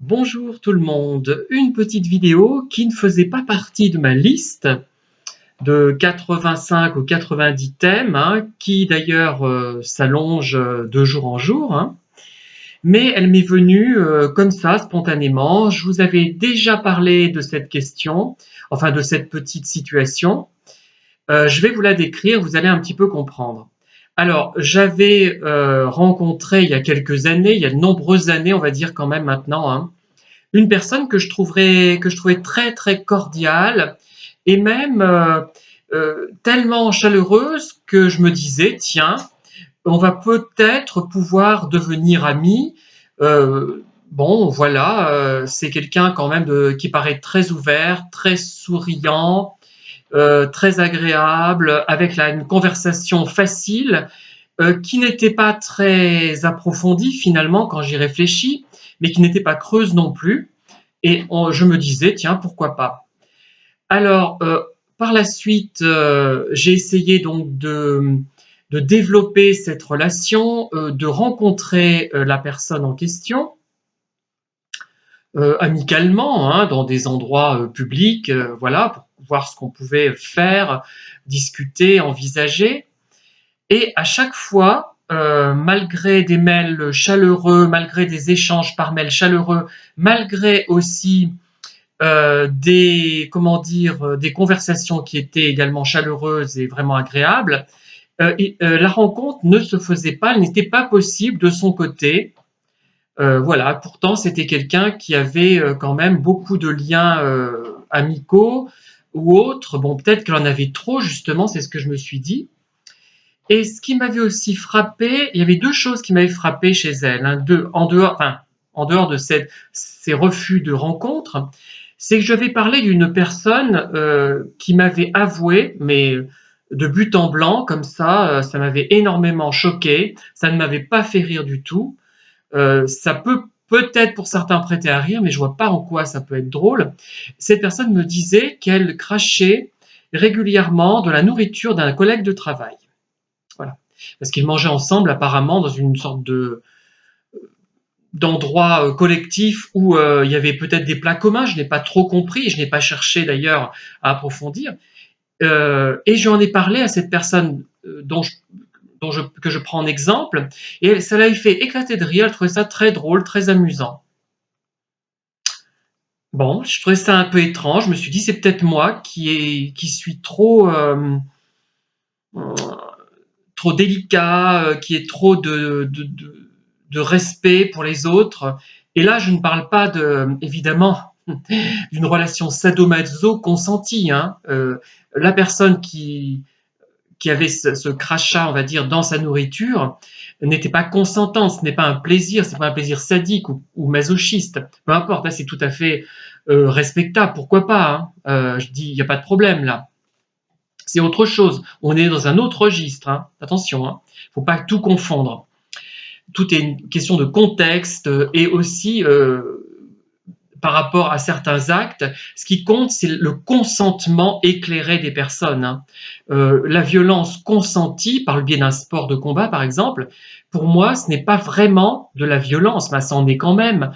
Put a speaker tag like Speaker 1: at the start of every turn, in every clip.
Speaker 1: Bonjour tout le monde, une petite vidéo qui ne faisait pas partie de ma liste de 85 ou 90 thèmes, qui d'ailleurs s'allonge de jour en jour, mais elle m'est venue comme ça, spontanément. Je vous avais déjà parlé de cette question, enfin de cette petite situation. Je vais vous la décrire, vous allez un petit peu comprendre. Alors, j'avais rencontré il y a quelques années, il y a de nombreuses années, on va dire quand même maintenant, une personne que je trouvais très très cordiale et même tellement chaleureuse que je me disais tiens, on va peut-être pouvoir devenir amis. Bon, voilà, c'est quelqu'un quand même qui paraît très ouvert, très souriant, très agréable, avec une conversation facile, qui n'était pas très approfondie finalement quand j'y réfléchis, mais qui n'était pas creuse non plus. Et je me disais, tiens, pourquoi pas. Alors, par la suite, j'ai essayé donc de développer cette relation, de rencontrer la personne en question, amicalement, dans des endroits publics, voilà, pour voir ce qu'on pouvait faire, discuter, envisager. Et à chaque fois, malgré des mails chaleureux, malgré des échanges par mail chaleureux, malgré aussi des conversations qui étaient également chaleureuses et vraiment agréables, la rencontre ne se faisait pas, elle n'était pas possible de son côté. Voilà, pourtant c'était quelqu'un qui avait quand même beaucoup de liens amicaux ou autres. Bon, peut-être qu'elle en avait trop, justement, c'est ce que je me suis dit. Et ce qui m'avait aussi frappé, il y avait deux choses qui m'avaient frappé chez elle, en dehors de ces refus de rencontre, c'est que je vais parler d'une personne qui m'avait avoué, mais de but en blanc, comme ça m'avait énormément choqué, ça ne m'avait pas fait rire du tout. Ça peut peut-être pour certains prêter à rire, mais je vois pas en quoi ça peut être drôle. Cette personne me disait qu'elle crachait régulièrement de la nourriture d'un collègue de travail. Voilà. Parce qu'ils mangeaient ensemble apparemment dans une sorte d'endroit collectif où il y avait peut-être des plats communs, je n'ai pas trop compris, je n'ai pas cherché d'ailleurs à approfondir. Et j'en ai parlé à cette personne que je prends en exemple, et ça l'a fait éclater de rire, elle trouvait ça très drôle, très amusant. Bon, je trouvais ça un peu étrange, je me suis dit c'est peut-être moi qui suis trop délicat, qui est trop de respect pour les autres. Et là, je ne parle pas évidemment d'une relation sadomaso consentie. La personne qui avait ce crachat, on va dire, dans sa nourriture, n'était pas consentante, ce n'est pas un plaisir, c'est pas un plaisir sadique ou masochiste. Peu importe, là c'est tout à fait respectable, pourquoi pas. Je dis, il n'y a pas de problème là. C'est autre chose. On est dans un autre registre. Attention, faut pas tout confondre. Tout est une question de contexte et aussi par rapport à certains actes. Ce qui compte, c'est le consentement éclairé des personnes. La violence consentie par le biais d'un sport de combat, par exemple, pour moi, ce n'est pas vraiment de la violence, ça en est quand même,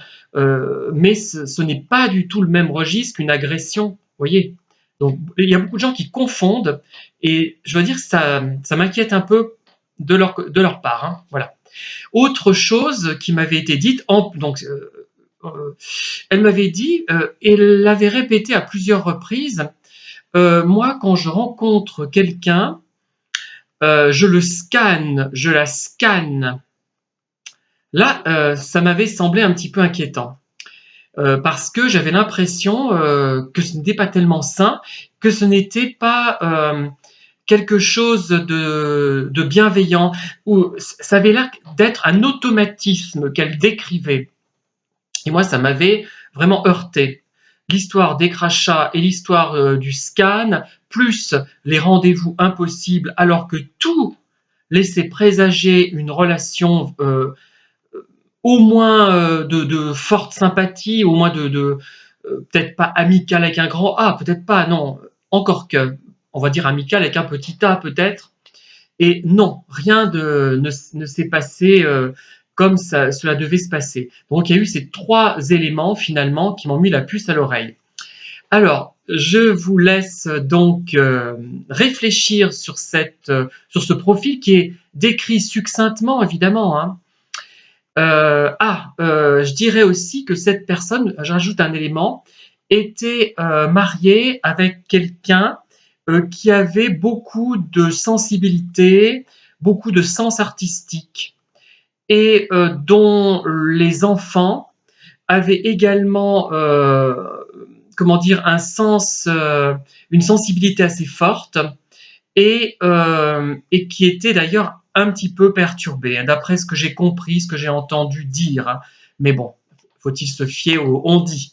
Speaker 1: mais ce n'est pas du tout le même registre qu'une agression. Vous voyez. Donc, il y a beaucoup de gens qui confondent, et je dois dire que ça m'inquiète un peu de leur part. Voilà. Autre chose qui m'avait été dite, euh, elle m'avait dit, et elle l'avait répété à plusieurs reprises, moi, quand je rencontre quelqu'un, je le scanne, je la scanne. Là, ça m'avait semblé un petit peu inquiétant. Parce que j'avais l'impression que ce n'était pas tellement sain, que ce n'était pas quelque chose de bienveillant, ou ça avait l'air d'être un automatisme qu'elle décrivait. Et moi, ça m'avait vraiment heurté. L'histoire des crachats et l'histoire du scan, plus les rendez-vous impossibles, alors que tout laissait présager une relation au moins de forte sympathie, au moins peut-être pas amicale avec un grand A, peut-être pas, non, encore que, on va dire amicale avec un petit A peut-être. Et non, rien ne s'est passé. comme ça, cela devait se passer. Donc il y a eu ces 3 éléments finalement qui m'ont mis la puce à l'oreille. Alors, je vous laisse donc réfléchir sur ce profil qui est décrit succinctement, évidemment, hein. Je dirais aussi que cette personne, j'ajoute un élément, était mariée avec quelqu'un qui avait beaucoup de sensibilité, beaucoup de sens artistique et dont les enfants avaient également, comment dire, une sensibilité assez forte et qui était d'ailleurs un petit peu perturbé, hein, d'après ce que j'ai compris, ce que j'ai entendu dire, hein. Mais bon, faut-il se fier au on dit.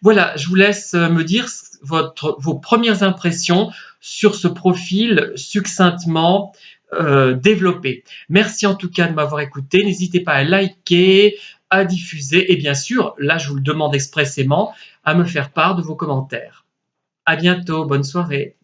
Speaker 1: Voilà, je vous laisse me dire vos premières impressions sur ce profil succinctement développé. Merci en tout cas de m'avoir écouté. N'hésitez pas à liker, à diffuser et bien sûr, là je vous le demande expressément, à me faire part de vos commentaires. À bientôt, bonne soirée.